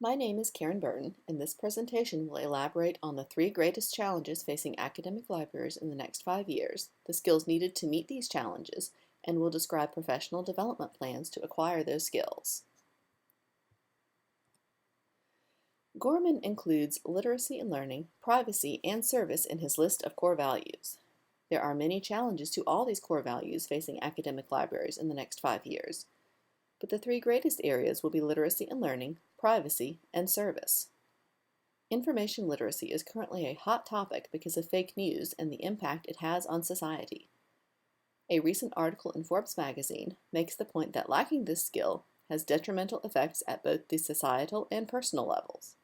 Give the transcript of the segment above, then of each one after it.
My name is Karen Burton, and this presentation will elaborate on the three greatest challenges facing academic libraries in the next 5 years, the skills needed to meet these challenges, and will describe professional development plans to acquire those skills. Gorman includes literacy and learning, privacy, and service in his list of core values. There are many challenges to all these core values facing academic libraries in the next 5 years, but the three greatest areas will be literacy and learning, privacy, and service. Information literacy is currently a hot topic because of fake news and the impact it has on society. A recent article in Forbes magazine makes the point that lacking this skill has detrimental effects at both the societal and personal levels.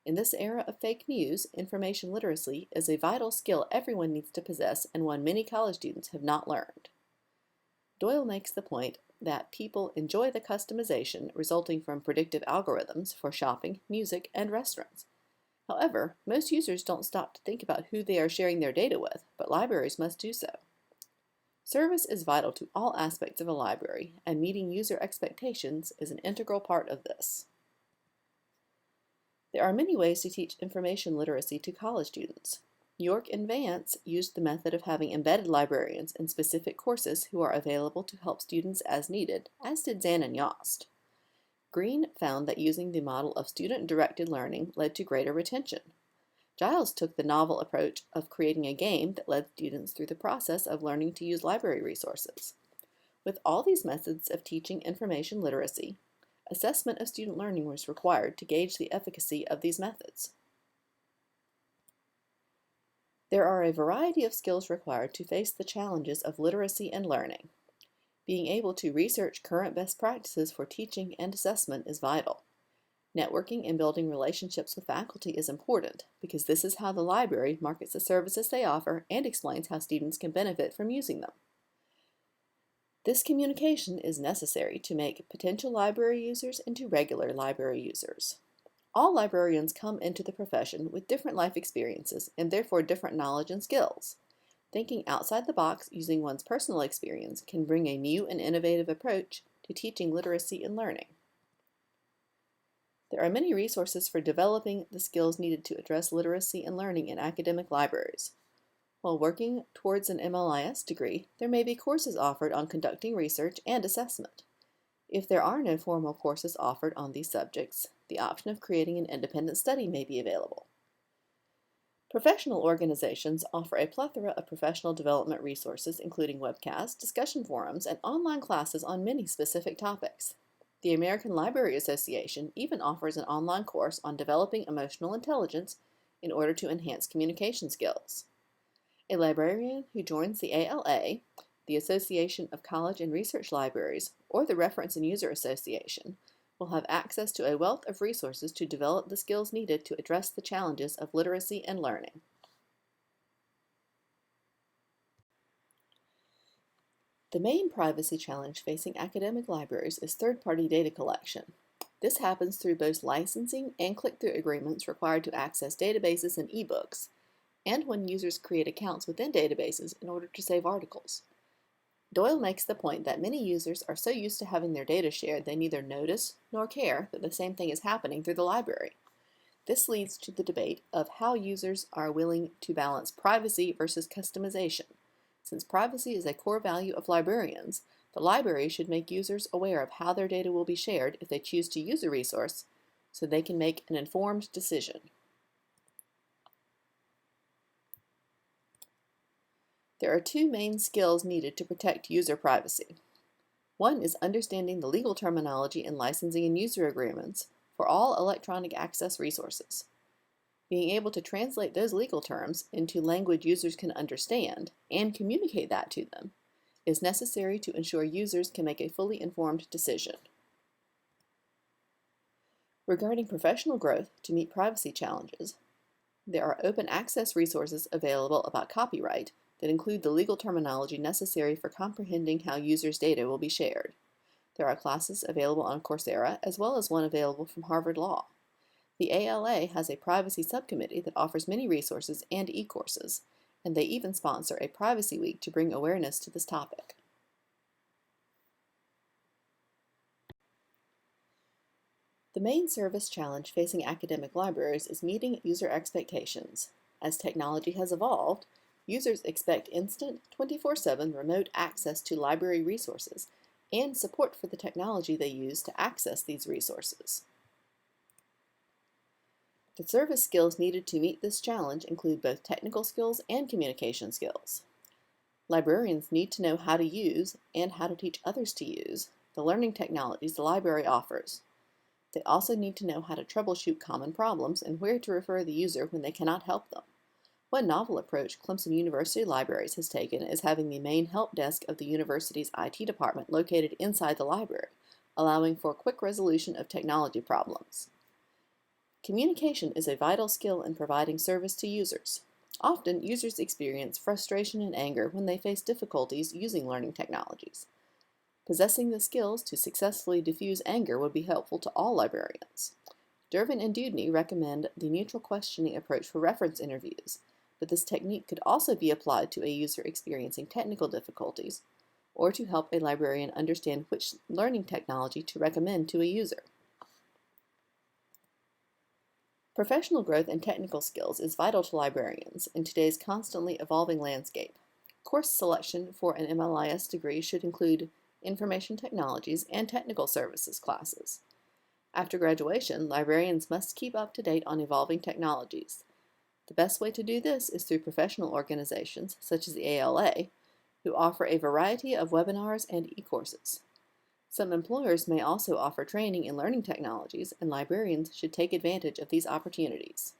In this era of fake news, information literacy is a vital skill everyone needs to possess and one many college students have not learned. Doyle makes the point that people enjoy the customization resulting from predictive algorithms for shopping, music, and restaurants. However, most users don't stop to think about who they are sharing their data with, but libraries must do so. Service is vital to all aspects of a library, and meeting user expectations is an integral part of this. There are many ways to teach information literacy to college students. York and Vance used the method of having embedded librarians in specific courses who are available to help students as needed, as did Zahn and Yost. Green found that using the model of student-directed learning led to greater retention. Giles took the novel approach of creating a game that led students through the process of learning to use library resources. With all these methods of teaching information literacy, assessment of student learning was required to gauge the efficacy of these methods. There are a variety of skills required to face the challenges of literacy and learning. Being able to research current best practices for teaching and assessment is vital. Networking and building relationships with faculty is important because this is how the library markets the services they offer and explains how students can benefit from using them. This communication is necessary to make potential library users into regular library users. All librarians come into the profession with different life experiences and therefore different knowledge and skills. Thinking outside the box using one's personal experience can bring a new and innovative approach to teaching literacy and learning. There are many resources for developing the skills needed to address literacy and learning in academic libraries. While working towards an MLIS degree, there may be courses offered on conducting research and assessment. If there are no formal courses offered on these subjects, the option of creating an independent study may be available. Professional organizations offer a plethora of professional development resources, including webcasts, discussion forums, and online classes on many specific topics. The American Library Association even offers an online course on developing emotional intelligence in order to enhance communication skills. A librarian who joins the ALA, the Association of College and Research Libraries, or the Reference and User Association, will have access to a wealth of resources to develop the skills needed to address the challenges of literacy and learning. The main privacy challenge facing academic libraries is third-party data collection. This happens through both licensing and click-through agreements required to access databases and ebooks, and when users create accounts within databases in order to save articles. Doyle makes the point that many users are so used to having their data shared they neither notice nor care that the same thing is happening through the library. This leads to the debate of how users are willing to balance privacy versus customization. Since privacy is a core value of librarians, the library should make users aware of how their data will be shared if they choose to use a resource so they can make an informed decision. There are two main skills needed to protect user privacy. One is understanding the legal terminology in licensing and user agreements for all electronic access resources. Being able to translate those legal terms into language users can understand and communicate that to them is necessary to ensure users can make a fully informed decision. Regarding professional growth to meet privacy challenges, there are open access resources available about copyright that include the legal terminology necessary for comprehending how users' data will be shared. There are classes available on Coursera, as well as one available from Harvard Law. The ALA has a privacy subcommittee that offers many resources and e-courses, and they even sponsor a Privacy Week to bring awareness to this topic. The main service challenge facing academic libraries is meeting user expectations. As technology has evolved, users expect instant, 24/7 remote access to library resources and support for the technology they use to access these resources. The service skills needed to meet this challenge include both technical skills and communication skills. Librarians need to know how to use and how to teach others to use the learning technologies the library offers. They also need to know how to troubleshoot common problems and where to refer the user when they cannot help them. One novel approach Clemson University Libraries has taken is having the main help desk of the university's IT department located inside the library, allowing for quick resolution of technology problems. Communication is a vital skill in providing service to users. Often, users experience frustration and anger when they face difficulties using learning technologies. Possessing the skills to successfully diffuse anger would be helpful to all librarians. Durbin and Dewdney recommend the neutral questioning approach for reference interviews, but this technique could also be applied to a user experiencing technical difficulties, or to help a librarian understand which learning technology to recommend to a user. Professional growth and technical skills is vital to librarians in today's constantly evolving landscape. Course selection for an MLIS degree should include information technologies and technical services classes. After graduation, librarians must keep up to date on evolving technologies. The best way to do this is through professional organizations, such as the ALA, who offer a variety of webinars and e-courses. Some employers may also offer training in learning technologies, and librarians should take advantage of these opportunities.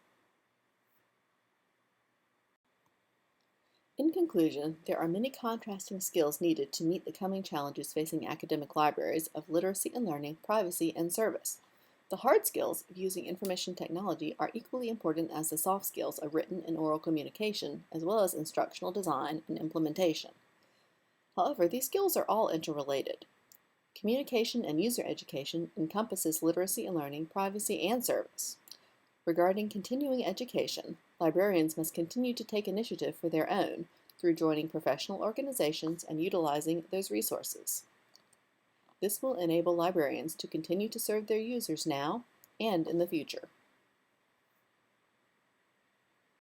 In conclusion, there are many contrasting skills needed to meet the coming challenges facing academic libraries of literacy and learning, privacy, and service. The hard skills of using information technology are equally important as the soft skills of written and oral communication, as well as instructional design and implementation. However, these skills are all interrelated. Communication and user education encompasses literacy and learning, privacy, and service. Regarding continuing education, librarians must continue to take initiative for their own through joining professional organizations and utilizing those resources. This will enable librarians to continue to serve their users now and in the future.